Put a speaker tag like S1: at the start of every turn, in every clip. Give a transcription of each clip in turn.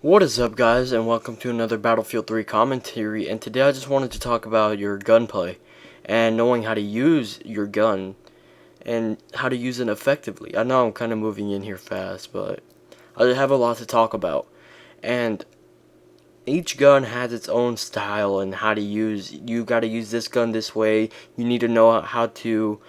S1: What is up, guys, and welcome to another Battlefield 3 commentary. And today I just wanted to talk about your gunplay and knowing how to use your gun and how to use it effectively. I know I'm kind of moving in here fast, but I have a lot to talk about. And each gun has its own style and how to use. You got to use this gun this way. You need to know how to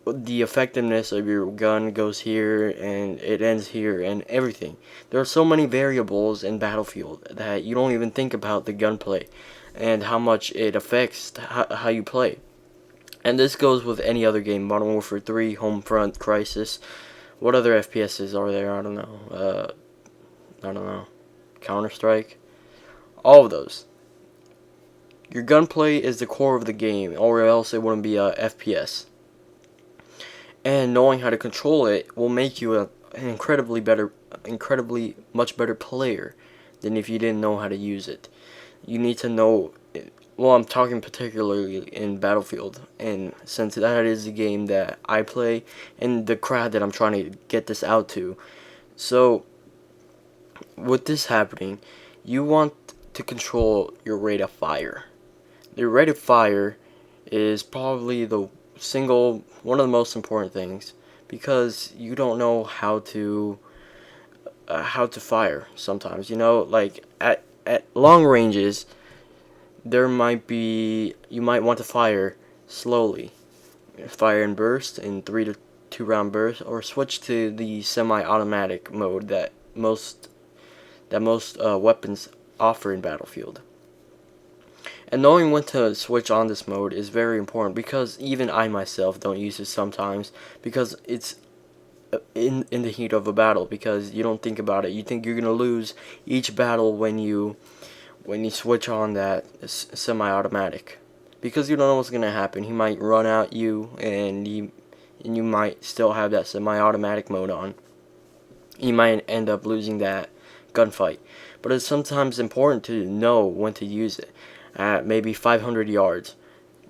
S1: the effectiveness of your gun goes here and it ends here and everything. There are so many variables in Battlefield that you don't even think about the gunplay and how much it affects how you play. And this goes with any other game, Modern Warfare 3, Homefront, Crisis. What other FPSs are there? I don't know. Counter-Strike. All of those. Your gunplay is the core of the game, or else it wouldn't be a FPS. And knowing how to control it will make you an incredibly much better player than if you didn't know how to use it. You need to know, well, I'm talking particularly in Battlefield, and since that is the game that I play and the crowd that I'm trying to get this out to. So, with this happening, you want to control your rate of fire. The rate of fire is probably one of the most important things, because you don't know how to fire sometimes. Like at long ranges, you might want to fire slowly, fire in bursts, in 3 to 2 round bursts, or switch to the semi-automatic mode that most weapons offer in Battlefield. And knowing when to switch on this mode is very important, because even I myself don't use it sometimes, because it's in the heat of a battle, because you don't think about it. You think you're gonna lose each battle when you switch on that semi-automatic, because you don't know what's gonna happen. He might run at you, and you might still have that semi-automatic mode on. You might end up losing that gunfight. But it's sometimes important to know when to use it. At maybe 500 yards,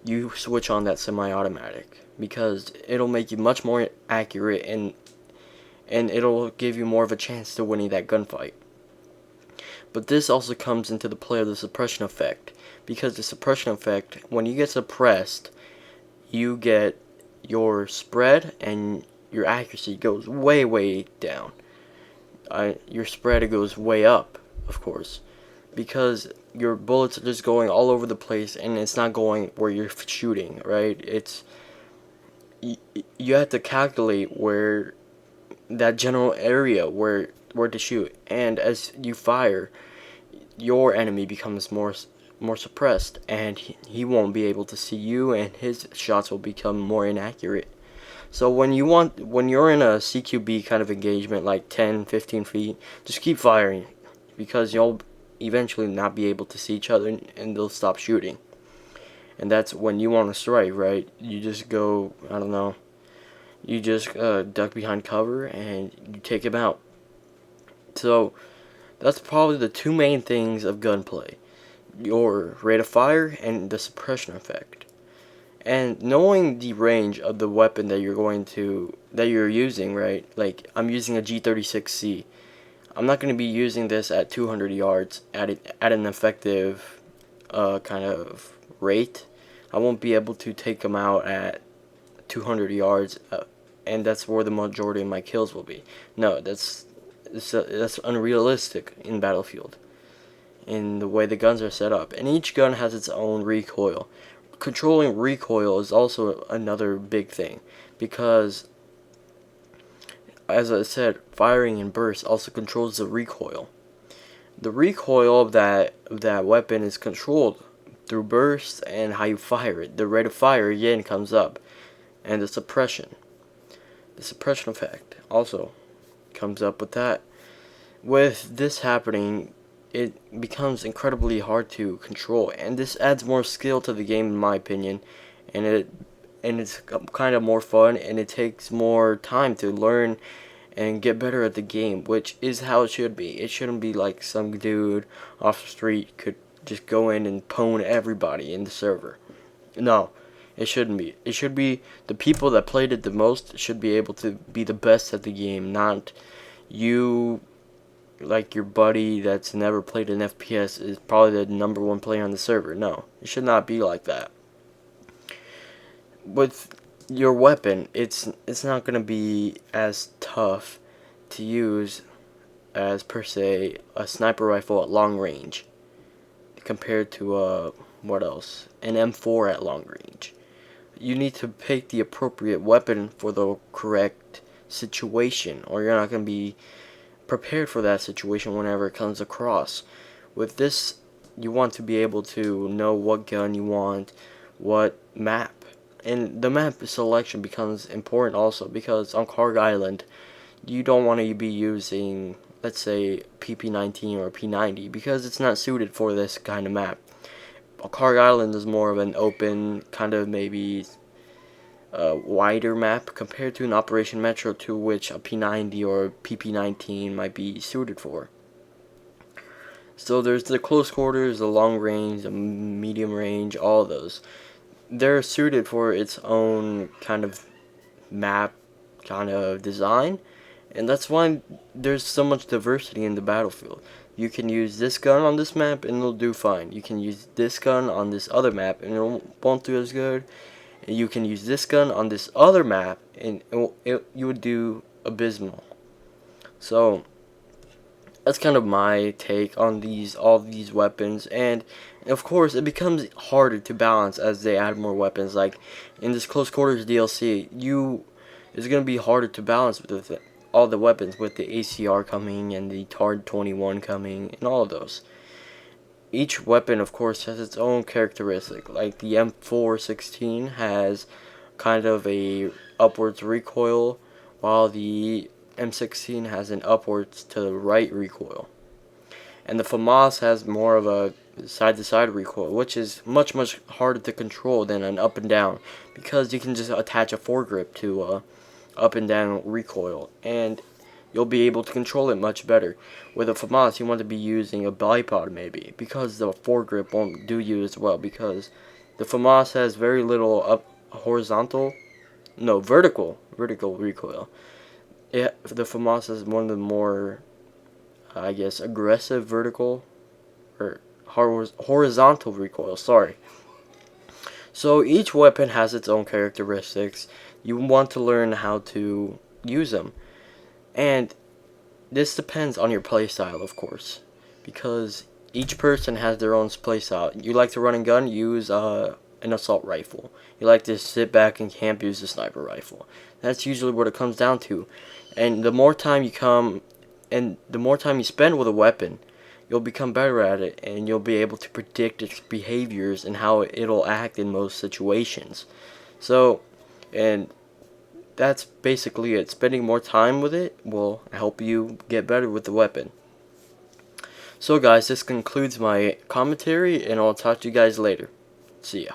S1: you switch on that semi-automatic, because it'll make you much more accurate, and it'll give you more of a chance to winning that gunfight. But this also comes into the play of the suppression effect, because the suppression effect, when you get suppressed, you get your spread and your accuracy goes way down. Your spread goes way up, of course, because your bullets are just going all over the place, and it's not going where you're shooting, right? You have to calculate where that general area where to shoot, and as you fire, your enemy becomes more suppressed, and he won't be able to see you, and his shots will become more inaccurate. So when you're in a CQB kind of engagement, like 10-15 feet, just keep firing, because you'll eventually not be able to see each other, and they'll stop shooting. And that's when you want to strike, right? You just go, I don't know, you just duck behind cover and you take him out. So that's probably the two main things of gunplay: your rate of fire and the suppression effect. And knowing the range of the weapon that you're using, right? Like, I'm using a G36C. I'm not going to be using this at 200 yards at an effective kind of rate. I won't be able to take them out at 200 yards, and that's where the majority of my kills will be. No, that's unrealistic in Battlefield, in the way the guns are set up. And each gun has its own recoil. Controlling recoil is also another big thing, because, as I said, firing in bursts also controls the recoil. The recoil of that weapon is controlled through bursts and how you fire it. The rate of fire again comes up, and the suppression effect also comes up with that. With this happening, it becomes incredibly hard to control, and this adds more skill to the game, in my opinion, and it's kind of more fun, and it takes more time to learn and get better at the game, which is how it should be. It shouldn't be like some dude off the street could just go in and pwn everybody in the server. No, it shouldn't be. It should be the people that played it the most should be able to be the best at the game, not you like your buddy that's never played an FPS is probably the #1 player on the server. No, it should not be like that. With your weapon, it's not going to be as tough to use as per se a sniper rifle at long range compared to what else? An M4 at long range. You need to pick the appropriate weapon for the correct situation, or you're not going to be prepared for that situation whenever it comes across. With this, you want to be able to know what gun you want, what map. And the map selection becomes important also, because on Karg Island, you don't want to be using, let's say, PP-19 or P90, because it's not suited for this kind of map. Karg Island is more of an open, kind of maybe wider map compared to an Operation Metro, to which a P90 or PP-19 might be suited for. So there's the close quarters, the long range, the medium range, all of those. They're suited for its own kind of map, kind of design, and that's why there's so much diversity in the battlefield. You can use this gun on this map and it'll do fine. You can use this gun on this other map and it won't do as good. And you can use this gun on this other map and you would do abysmal. So that's kind of my take on all these weapons, and of course it becomes harder to balance as they add more weapons. Like in this close quarters DLC, it's gonna be harder to balance with all the weapons, with the ACR coming and the TARD 21 coming and all of those. Each weapon, of course, has its own characteristic. Like the M416 has kind of a upwards recoil, while the M16 has an upwards to the right recoil. And the FAMAS has more of a side-to-side recoil, which is much harder to control than an up and down, because you can just attach a foregrip to up and down recoil, and you'll be able to control it much better. With a FAMAS, you want to be using a bipod maybe, because the foregrip won't do you as well, because the FAMAS has very little vertical recoil. The FAMAS is one of the more, I guess, aggressive vertical or horizontal recoil. Sorry. So each weapon has its own characteristics. You want to learn how to use them, and this depends on your playstyle, of course, because each person has their own playstyle. You like to run and gun, use an assault rifle. You like to sit back and camp, use a sniper rifle. That's usually what it comes down to. And the more time you spend with a weapon, you'll become better at it, and you'll be able to predict its behaviors and how it'll act in most situations. So, and that's basically it. Spending more time with it will help you get better with the weapon. So guys, this concludes my commentary, and I'll talk to you guys later. See ya.